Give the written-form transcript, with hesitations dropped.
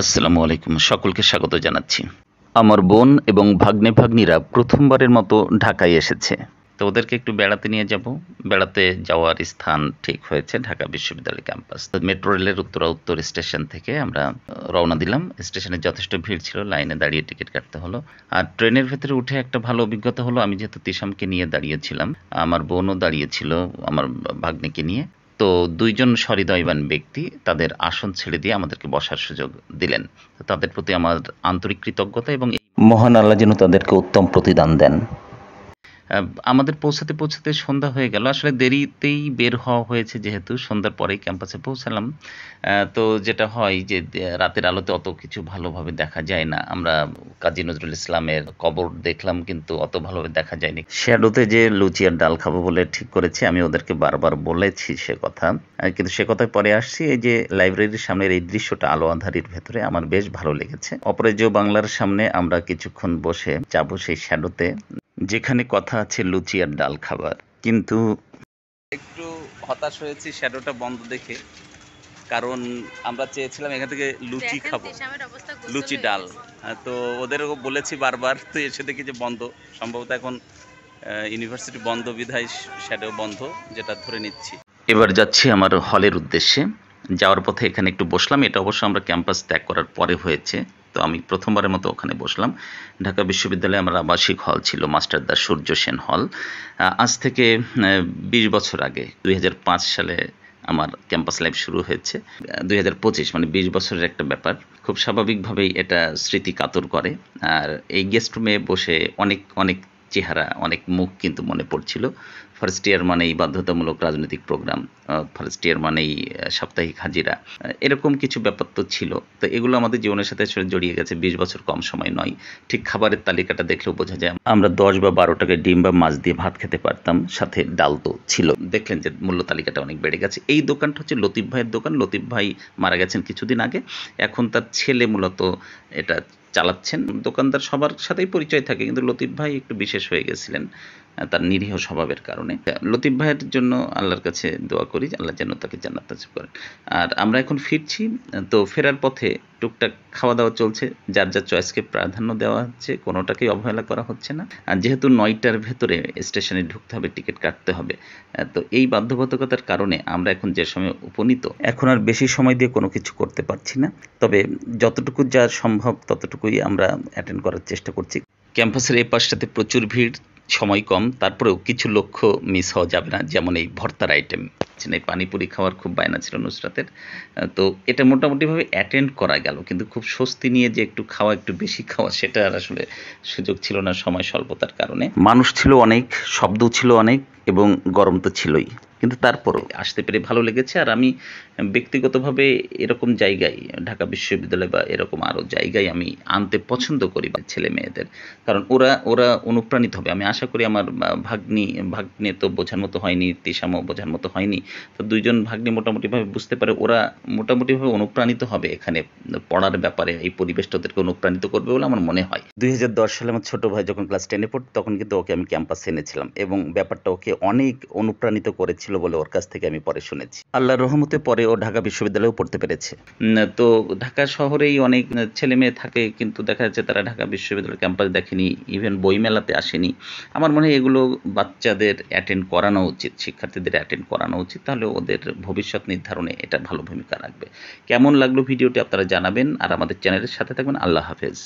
আসসালামু আলাইকুম। সকলকে স্বাগত জানাচ্ছি। আমার বোন এবং ভাগ্নে-ভাগ্নীরা প্রথমবারের মতো ঢাকায় এসেছে। তো ওদেরকে একটু বেড়াতে নিয়ে যাবো। বেড়াতে যাওয়ার স্থান ঠিক হয়েছে ঢাকা বিশ্ববিদ্যালয় ক্যাম্পাস। তো মেট্রো রেলের উত্তরা-উত্তর স্টেশন থেকে আমরা রওনা দিলাম। স্টেশনে যথেষ্ট ভিড় ছিল। লাইনে দাঁড়িয়ে টিকিট কাটতে হলো। আর ট্রেনের ভেতরে উঠে একটা ভালো অভিজ্ঞতা হলো, আমি যেহেতু তিশামকে নিয়ে দাঁড়িয়েছিলাম, আমার বোনও দাঁড়িয়েছিল আমার ভাগ্নেকে নিয়ে। তো ২ জন সহৃদয়বান ব্যক্তি তাদের আসন ছেড়ে দিয়ে আমাদেরকে বসার সুযোগ দিলেন। তো তাদের প্রতি আমার আন্তরিক কৃতজ্ঞতা এবং মহান আল্লাহ যেন তাদেরকে উত্তম প্রতিদান দেন। আমাদের পৌঁছাতে সন্ধ্যা হয়ে গেল। আসলে দেরিতেই বের হওয়া হয়েছে, যেহেতু সন্ধ্যার পরেই ক্যাম্পাসে পৌঁছালাম। তো যেটা হয় যে রাতের আলোতে অত কিছু ভালোভাবে দেখা যায় না। আমরা কাজী নজরুল ইসলামের কবর দেখলাম, কিন্তু অত ভালোভাবে দেখা যায়নি। শ্যাডোতে যে লুচি আর ডাল খাবো বলে ঠিক করেছি। আমি ওদেরকে বারবার বলেছি সে কথা। কিন্তু সে কথায় পরে আসছি। এই যে লাইব্রেরির সামনের এই দৃশ্যটা আলো আঁধারির ভেতরে আমার বেশ ভালো লেগেছে। অপরাজেয় বাংলার সামনে আমরা কিছুক্ষণ বসে যাবো সেই শ্যাডোতে, যেখানে কথা আছে লুচি আর ডাল খাবার। কিন্তু একটু হতাশ হয়েছি শ্যাডোটা বন্ধ দেখে, কারণ আমরা চেয়েছিলাম এখান থেকে লুচি খাবো, লুচি ডাল। তো ওদেরও বলেছি বারবার, তো এসে দেখি যে বন্ধ। সম্ভবত এখন ইউনিভার্সিটি বন্ধ বিধায় শ্যাডো বন্ধ, যেটা ধরে নিচ্ছি। এবার যাচ্ছি আমার হলের উদ্দেশ্যে। যাওয়ার পথে এখানে একটু বসলাম। এটা অবশ্য আমরা ক্যাম্পাস ত্যাগ করার পরে হয়েছে। তো আমি প্রথমবারের মতো ওখানে বসলাম। ঢাকা বিশ্ববিদ্যালয়ে আমার আবাসিক হল ছিল মাস্টারদা সূর্য সেন হল। আজ থেকে ২০ বছর আগে ২০০৫ সালে আমার ক্যাম্পাস লাইফ শুরু হয়েছে। ২০২৫ মানে ২০ বছরের একটা ব্যাপার। খুব স্বাভাবিকভাবেই এটা স্মৃতি কাতর করে। আর এই গেস্ট রুমে বসে অনেক অনেক চেহারা, অনেক মুখ কিন্তু মনে পড়ছিল। ফার্স্ট ইয়ার মানেই বাধ্যতামূলক রাজনৈতিক প্রোগ্রাম, ফার্স্ট ইয়ার মানেই সাপ্তাহিক হাজিরা, এরকম কিছু ব্যাপার তো ছিল। তো এগুলো আমাদের জীবনের সাথে আসলে জড়িয়ে গেছে। ২০ বছর কম সময় নয়। ঠিক খাবারের তালিকাটা দেখলেও বোঝা যায় আমরা ১০ বা ১২ টাকায় ডিম বা মাছ দিয়ে ভাত খেতে পারতাম, সাথে ডাল তো ছিল। দেখলেন যে মূল্য তালিকাটা অনেক বেড়ে গেছে। এই দোকানটা হচ্ছে লতিফ ভাইয়ের দোকান। লতিফ ভাই মারা গেছেন কিছুদিন আগে। এখন তার ছেলে মূলত এটা চালাচ্ছেন। দোকানদার সবার সাথেই পরিচয় থাকে, কিন্তু লতিফ ভাই একটু বিশেষ হয়ে গেছিলেন তার নিরীহ স্বভাবের কারণে। লতিফ ভাইয়ের জন্য আল্লাহর কাছে দোয়া করি, আল্লাহ যেন তাকে জান্নাত নসিব করেন। আর আমরা এখন ফিরছি। তো ফেরার পথে টুকটাক খাওয়া দাওয়া চলছে। যার যার চয়েসকে প্রাধান্য দেওয়া হচ্ছে, কোনোটাকেই অবহেলা করা হচ্ছে না। আর যেহেতু ৯টার ভেতরে স্টেশনে ঢুকতে হবে, টিকিট কাটতে হবে, তো এই বাধ্যবাধকতার কারণে আমরা এখন যে সময় উপনীত, এখন আর বেশি সময় দিয়ে কোনো কিছু করতে পারছি না। তবে যতটুকু যা সম্ভব ততটুকুই আমরা অ্যাটেন্ড করার চেষ্টা করছি। ক্যাম্পাসের এই পাশটাতে প্রচুর ভিড়, সময় কম, তারপরেও কিছু লক্ষ্য মিস হওয়া যাবে না। যেমন এই ভর্তার আইটেম, এই পানিপুরি খাওয়ার খুব বায়না ছিল নুসরাতের। তো এটা মোটামুটিভাবে অ্যাটেন্ড করা গেল, কিন্তু খুব স্বস্তি নিয়ে যে একটু খাওয়া, একটু বেশি খাওয়া, সেটা আর আসলে সুযোগ ছিল না সময় স্বল্পতার কারণে। মানুষ ছিল অনেক, শব্দ ছিল অনেক, এবং গরম তো ছিলই। কিন্তু তারপরও আসতে পেরে ভালো লেগেছে। আর আমি ব্যক্তিগতভাবে এরকম জায়গায়, ঢাকা বিশ্ববিদ্যালয় বা এরকম আরও জায়গায় আমি আনতে পছন্দ করি ছেলে মেয়েদের, কারণ ওরা ওরা অনুপ্রাণিত হবে। আমি আশা করি আমার ভাগ্নে তো বোঝার মতো হয়নি, তিশামও বোঝার মতো হয়নি। তো ২ জন ভাগ্নে মোটামুটিভাবে বুঝতে পারে, ওরা মোটামুটিভাবে অনুপ্রাণিত হবে এখানে পড়ার ব্যাপারে। এই পরিবেশটা ওদেরকে অনুপ্রাণিত করবে বলে আমার মনে হয়। ২০১০ সালে আমার ছোট ভাই যখন ক্লাস 10 এ পড়তো, তখন কিন্তু ওকে আমি ক্যাম্পাসে এনেছিলাম, এবং ব্যাপারটা ওকে অনেক অনুপ্রাণিত করেছিল বলে ওর কাছ থেকে আমি পরে শুনেছি। আল্লাহর রহমতে পরে ও ঢাকা বিশ্ববিদ্যালয়েও পড়তে পেরেছে। তো ঢাকা শহরেই অনেক ছেলে মেয়ে থাকে, কিন্তু দেখা যাচ্ছে তারা ঢাকা বিশ্ববিদ্যালয়ের ক্যাম্পাস দেখেনি, ইভেন বইমেলাতে আসেনি। আমার মনে হয় এগুলো বাচ্চাদের অ্যাটেন্ড করানো উচিত, শিক্ষার্থীদের অ্যাটেন্ড করানো উচিত। তাহলে ওদের ভবিষ্যৎ নির্ধারণে এটা ভালো ভূমিকা রাখবে। কেমন লাগলো ভিডিওটি আপনারা জানাবেন, আর আমাদের চ্যানেলের সাথে থাকবেন। আল্লাহ হাফেজ।